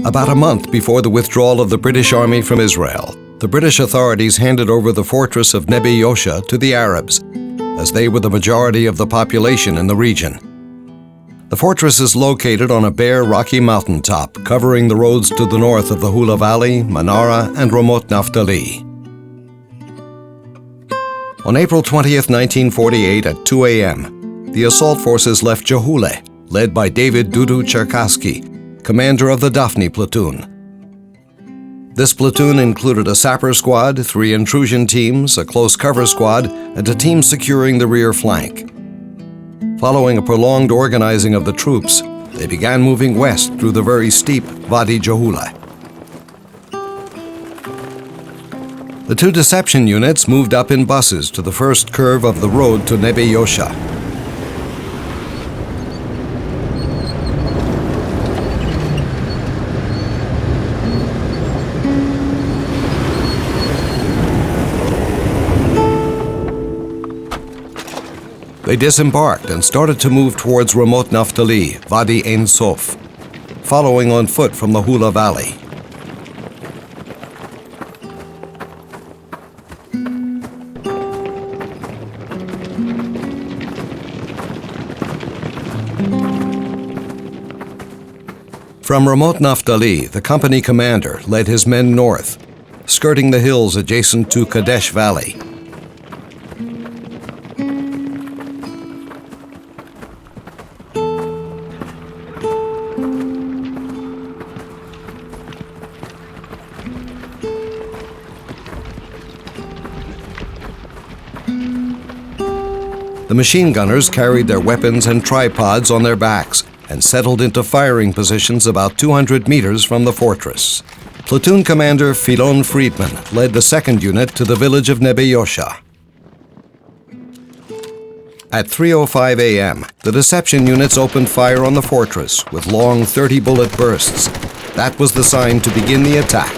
About a month before the withdrawal of the British Army from Israel, the British authorities handed over the fortress of Nebi Yosha to the Arabs, as they were the majority of the population in the region. The fortress is located on a bare, rocky mountaintop, covering the roads to the north of the Hula Valley, Manara, and Ramot Naftali. On April 20th, 1948, at 2 a.m., the assault forces left Jehule, led by David Dudu Cherkassky, commander of the Daphne platoon. This platoon included a sapper squad, 3 intrusion teams, a close cover squad, and a team securing the rear flank. Following a prolonged organizing of the troops, they began moving west through the very steep Wadi Jehule. The 2 deception units moved up in buses to the first curve of the road to Nebi Yosha. They disembarked and started to move towards Ramot Naftali, Wadi Ein Sof, following on foot from the Hula Valley. From Ramot Naftali, the company commander led his men north, skirting the hills adjacent to Kadesh Valley. The machine gunners carried their weapons and tripods on their backs and settled into firing positions about 200 meters from the fortress. Platoon Commander Philon Friedman led the 2nd unit to the village of Nebi Yosha. At 3:05 a.m., the deception units opened fire on the fortress with long 30-bullet bursts. That was the sign to begin the attack.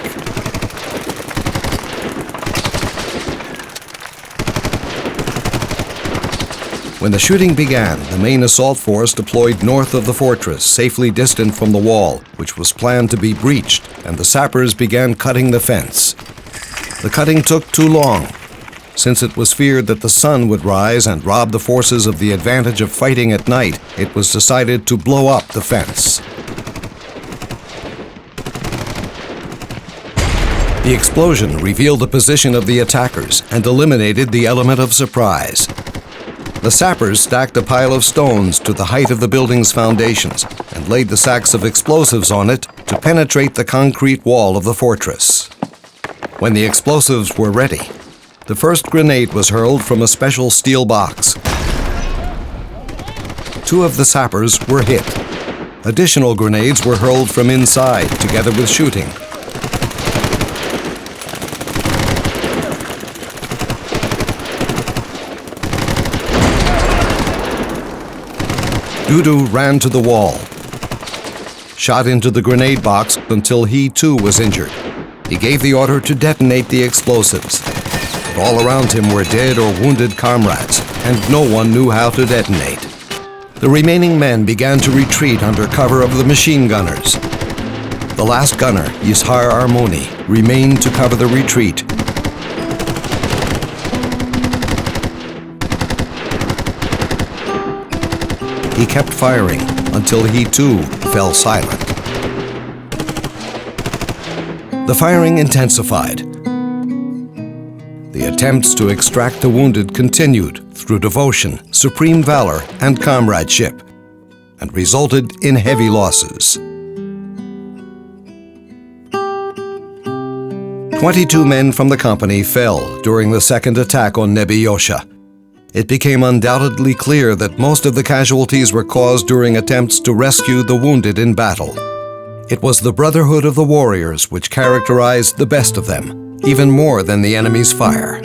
When the shooting began, the main assault force deployed north of the fortress, safely distant from the wall, which was planned to be breached, and the sappers began cutting the fence. The cutting took too long. Since it was feared that the sun would rise and rob the forces of the advantage of fighting at night, it was decided to blow up the fence. The explosion revealed the position of the attackers and eliminated the element of surprise. The sappers stacked a pile of stones to the height of the building's foundations and laid the sacks of explosives on it to penetrate the concrete wall of the fortress. When the explosives were ready, the first grenade was hurled from a special steel box. 2 of the sappers were hit. Additional grenades were hurled from inside, together with shooting. Dudu ran to the wall, shot into the grenade box until he too was injured. He gave the order to detonate the explosives. But all around him were dead or wounded comrades, and no one knew how to detonate. The remaining men began to retreat under cover of the machine gunners. The last gunner, Yishar Armoni, remained to cover the retreat. He kept firing until he too fell silent. The firing intensified. The attempts to extract the wounded continued through devotion, supreme valor, and comradeship, and resulted in heavy losses. 22 men from the company fell during the 2nd attack on Nebi Yosha. It became undoubtedly clear that most of the casualties were caused during attempts to rescue the wounded in battle. It was the brotherhood of the warriors which characterized the best of them, even more than the enemy's fire.